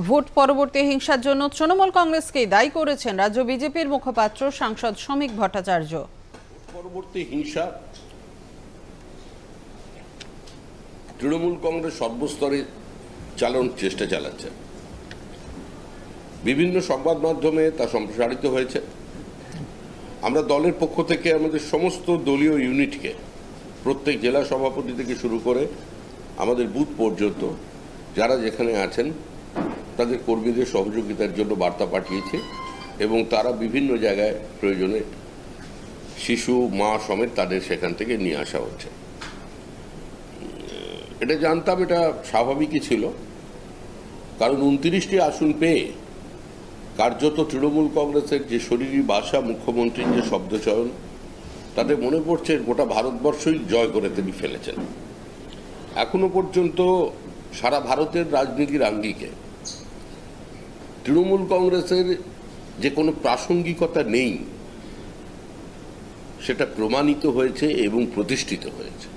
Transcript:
Vote পরবর্তী হিংসার জন্য তৃণমূল কংগ্রেসকেই দায়ী করেছেন রাজ্য বিজেপির মুখপাত্র সাংসদ শ্রমিক ভট্টাচার্য। পরবর্তী হিংসা তৃণমূল কংগ্রেস সর্বস্তরে চালানোর চেষ্টা চালাচ্ছে। বিভিন্ন সংবাদ মাধ্যমে তা সম্প্রসারিত হয়েছে। আমরা দলের পক্ষ থেকে আমাদের সমস্ত দলীয় ইউনিটকে, প্রত্যেক জেলা সভাপতি থেকে শুরু করে আমাদের বুথ পর্যন্ত যারা যেখানে আছেন তাদের কর্মীদের সহযোগিতার জন্য বার্তা পাঠিয়েছে এবং তারা বিভিন্ন জায়গায় প্রয়োজনে শিশু মা সমেত তাদের সেখান থেকে নিয়ে আসা হচ্ছে। এটা জানতাম, এটা স্বাভাবিকই ছিল, কারণ 29টি আসন পেয়ে কার্যত তৃণমূল কংগ্রেসের যে শরীরী ভাষা, মুখ্যমন্ত্রীর যে শব্দচয়ন, তাতে মনে পড়ছে গোটা ভারতবর্ষই জয় করে তিনি ফেলেছেন। এখনো পর্যন্ত সারা ভারতের রাজনীতির আঙ্গিকে তৃণমূল কংগ্রেসের যে কোনো প্রাসঙ্গিকতা নেই সেটা প্রমাণিত হয়েছে এবং প্রতিষ্ঠিত হয়েছে।